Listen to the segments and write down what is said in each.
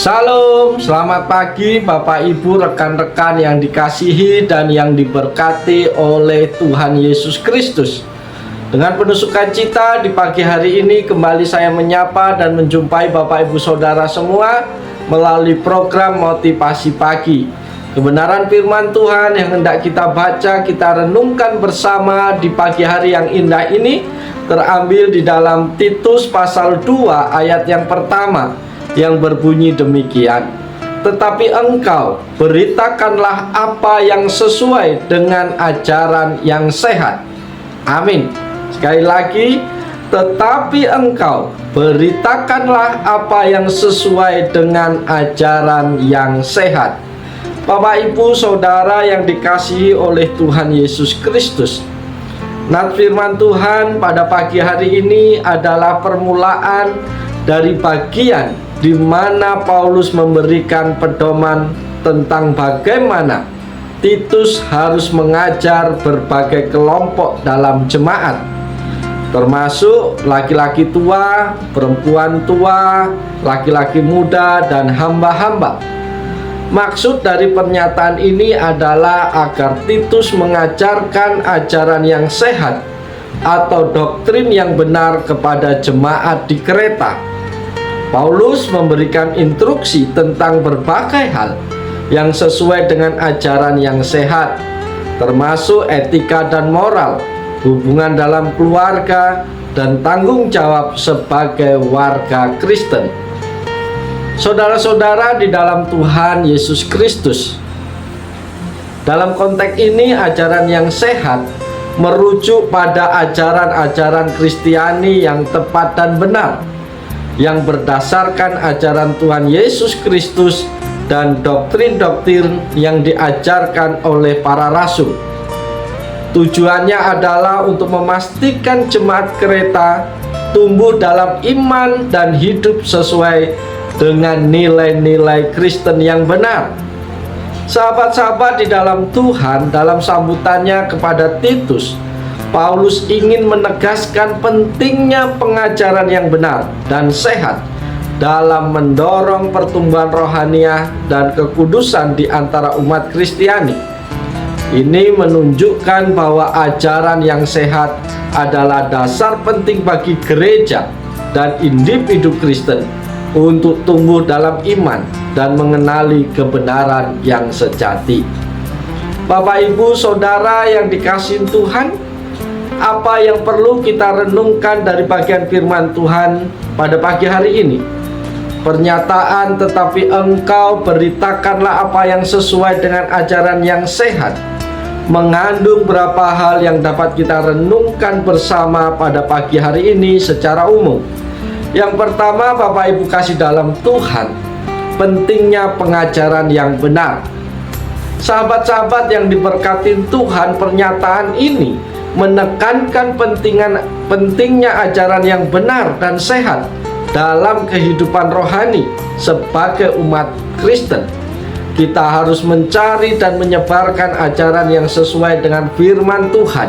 Salam, selamat pagi Bapak Ibu, rekan-rekan yang dikasihi dan yang diberkati oleh Tuhan Yesus Kristus. Dengan penuh sukacita di pagi hari ini kembali saya menyapa dan menjumpai Bapak Ibu Saudara semua melalui program Motivasi Pagi. Kebenaran firman Tuhan yang hendak kita baca, kita renungkan bersama di pagi hari yang indah ini terambil di dalam Titus pasal 2 ayat yang pertama, yang berbunyi demikian. Tetapi engkau beritakanlah apa yang sesuai dengan ajaran yang sehat. Amin. Sekali lagi, tetapi engkau beritakanlah apa yang sesuai dengan ajaran yang sehat. Bapak Ibu Saudara yang dikasihi oleh Tuhan Yesus Kristus, nats firman Tuhan pada pagi hari ini adalah permulaan dari bagian di mana Paulus memberikan pedoman tentang bagaimana Titus harus mengajar berbagai kelompok dalam jemaat, termasuk laki-laki tua, perempuan tua, laki-laki muda, dan hamba-hamba. Maksud dari pernyataan ini adalah agar Titus mengajarkan ajaran yang sehat atau doktrin yang benar kepada jemaat di Kreta. Paulus memberikan instruksi tentang berbagai hal yang sesuai dengan ajaran yang sehat, termasuk etika dan moral, hubungan dalam keluarga, dan tanggung jawab sebagai warga Kristen. Saudara-saudara di dalam Tuhan Yesus Kristus, dalam konteks ini ajaran yang sehat merujuk pada ajaran-ajaran Kristiani yang tepat dan benar, yang berdasarkan ajaran Tuhan Yesus Kristus dan doktrin-doktrin yang diajarkan oleh para rasul. Tujuannya adalah untuk memastikan jemaat Kreta tumbuh dalam iman dan hidup sesuai dengan nilai-nilai Kristen yang benar. Sahabat-sahabat di dalam Tuhan, dalam sambutannya kepada Titus, Paulus ingin menegaskan pentingnya pengajaran yang benar dan sehat dalam mendorong pertumbuhan rohaniah dan kekudusan di antara umat Kristiani. Ini menunjukkan bahwa ajaran yang sehat adalah dasar penting bagi gereja dan individu Kristen untuk tumbuh dalam iman dan mengenali kebenaran yang sejati. Bapak, Ibu, Saudara yang dikasihi Tuhan, apa yang perlu kita renungkan dari bagian firman Tuhan pada pagi hari ini? Pernyataan tetapi engkau beritakanlah apa yang sesuai dengan ajaran yang sehat mengandung beberapa hal yang dapat kita renungkan bersama pada pagi hari ini secara umum. Yang pertama, Bapak Ibu kasih dalam Tuhan, pentingnya pengajaran yang benar. Sahabat-sahabat yang diberkati Tuhan, pernyataan ini menekankan pentingnya ajaran yang benar dan sehat dalam kehidupan rohani sebagai umat Kristen. Kita harus mencari dan menyebarkan ajaran yang sesuai dengan firman Tuhan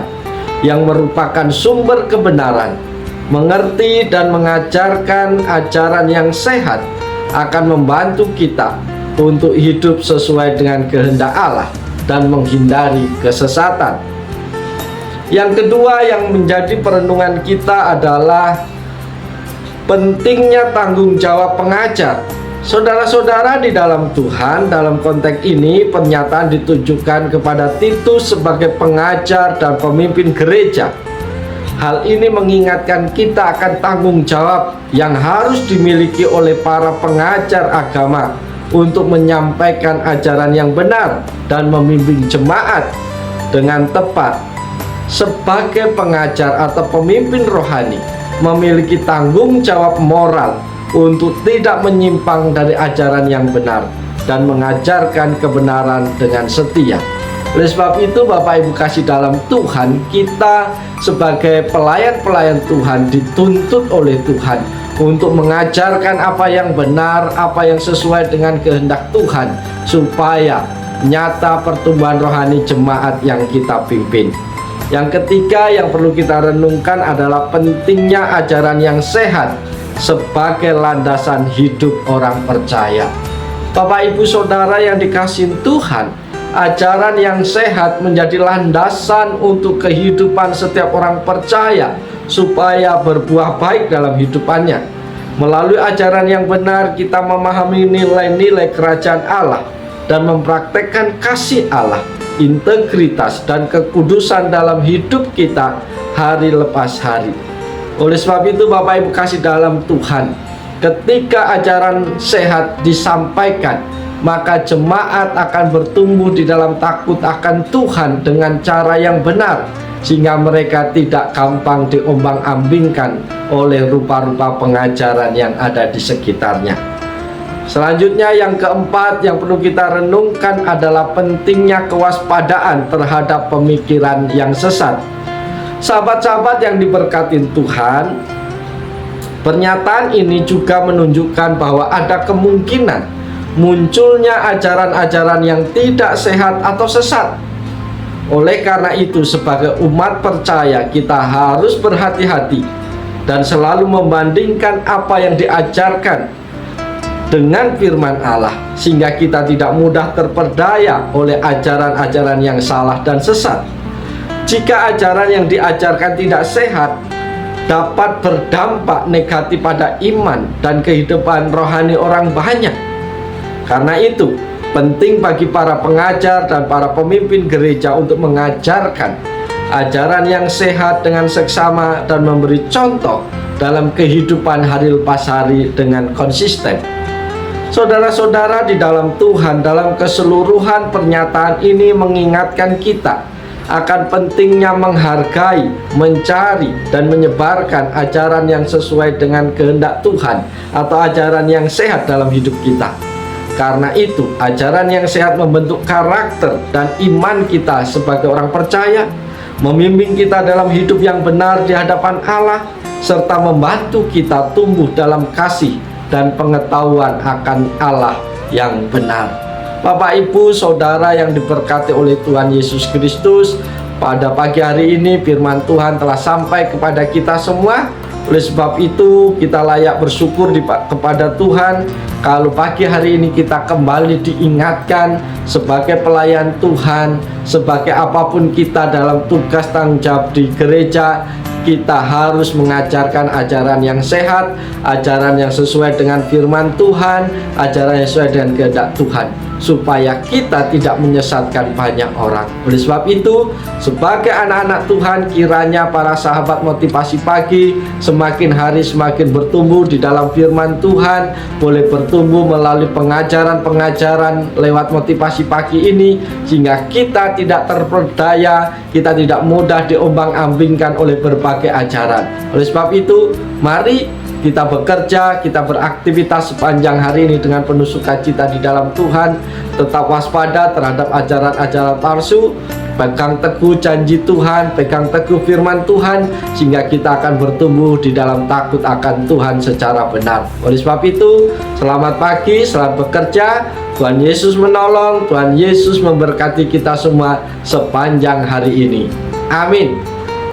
yang merupakan sumber kebenaran. Mengerti dan mengajarkan ajaran yang sehat akan membantu kita untuk hidup sesuai dengan kehendak Allah dan menghindari kesesatan. Yang kedua yang menjadi perenungan kita adalah pentingnya tanggung jawab pengajar. Saudara-saudara di dalam Tuhan, dalam konteks ini pernyataan ditujukan kepada Titus sebagai pengajar dan pemimpin gereja. Hal ini mengingatkan kita akan tanggung jawab yang harus dimiliki oleh para pengajar agama untuk menyampaikan ajaran yang benar dan membimbing jemaat dengan tepat. Sebagai pengajar atau pemimpin rohani, memiliki tanggung jawab moral untuk tidak menyimpang dari ajaran yang benar dan mengajarkan kebenaran dengan setia. Oleh sebab itu, Bapak Ibu kasih dalam Tuhan, kita sebagai pelayan-pelayan Tuhan dituntut oleh Tuhan untuk mengajarkan apa yang benar, apa yang sesuai dengan kehendak Tuhan, supaya nyata pertumbuhan rohani jemaat yang kita pimpin. Yang ketiga yang perlu kita renungkan adalah pentingnya ajaran yang sehat sebagai landasan hidup orang percaya. Bapak Ibu Saudara yang dikasihi Tuhan, ajaran yang sehat menjadi landasan untuk kehidupan setiap orang percaya supaya berbuah baik dalam hidupannya. Melalui ajaran yang benar, kita memahami nilai-nilai kerajaan Allah dan mempraktekkan kasih Allah, integritas dan kekudusan dalam hidup kita hari lepas hari. Oleh sebab itu Bapak Ibu kasih dalam Tuhan, ketika ajaran sehat disampaikan, maka jemaat akan bertumbuh di dalam takut akan Tuhan dengan cara yang benar, sehingga mereka tidak gampang diombang-ambingkan oleh rupa-rupa pengajaran yang ada di sekitarnya. Selanjutnya yang keempat yang perlu kita renungkan adalah pentingnya kewaspadaan terhadap pemikiran yang sesat. Sahabat-sahabat yang diberkati Tuhan, pernyataan ini juga menunjukkan bahwa ada kemungkinan munculnya ajaran-ajaran yang tidak sehat atau sesat. Oleh karena itu, sebagai umat percaya, kita harus berhati-hati dan selalu membandingkan apa yang diajarkan dengan firman Allah, sehingga kita tidak mudah terperdaya oleh ajaran-ajaran yang salah dan sesat. Jika ajaran yang diajarkan tidak sehat, dapat berdampak negatif pada iman dan kehidupan rohani orang banyak. Karena itu, penting bagi para pengajar dan para pemimpin gereja untuk mengajarkan ajaran yang sehat dengan seksama dan memberi contoh dalam kehidupan hari lepas hari dengan konsisten. Saudara-saudara di dalam Tuhan, dalam keseluruhan pernyataan ini mengingatkan kita akan pentingnya menghargai, mencari, dan menyebarkan ajaran yang sesuai dengan kehendak Tuhan atau ajaran yang sehat dalam hidup kita. Karena itu, ajaran yang sehat membentuk karakter dan iman kita sebagai orang percaya, membimbing kita dalam hidup yang benar di hadapan Allah, serta membantu kita tumbuh dalam kasih dan pengetahuan akan Allah yang benar. Bapak, Ibu, Saudara yang diberkati oleh Tuhan Yesus Kristus, pada pagi hari ini firman Tuhan telah sampai kepada kita semua. Oleh sebab itu, kita layak bersyukur kepada Tuhan kalau pagi hari ini kita kembali diingatkan sebagai pelayan Tuhan, sebagai apapun kita dalam tugas tanggung jawab di gereja, kita harus mengajarkan ajaran yang sehat, ajaran yang sesuai dengan firman Tuhan, ajaran yang sesuai dengan kehendak Tuhan, supaya kita tidak menyesatkan banyak orang. Oleh sebab itu, sebagai anak-anak Tuhan, kiranya para sahabat motivasi pagi semakin hari semakin bertumbuh di dalam firman Tuhan, boleh bertumbuh melalui pengajaran-pengajaran lewat motivasi pagi ini, sehingga kita tidak terperdaya, kita tidak mudah diombang-ambingkan oleh berbagai ajaran. Oleh sebab itu, mari kita bekerja, kita beraktivitas sepanjang hari ini dengan penuh sukacita di dalam Tuhan, tetap waspada terhadap ajaran-ajaran palsu, pegang teguh janji Tuhan, pegang teguh firman Tuhan, sehingga kita akan bertumbuh di dalam takut akan Tuhan secara benar. Oleh sebab itu, selamat pagi, selamat bekerja, Tuhan Yesus menolong, Tuhan Yesus memberkati kita semua sepanjang hari ini. Amin.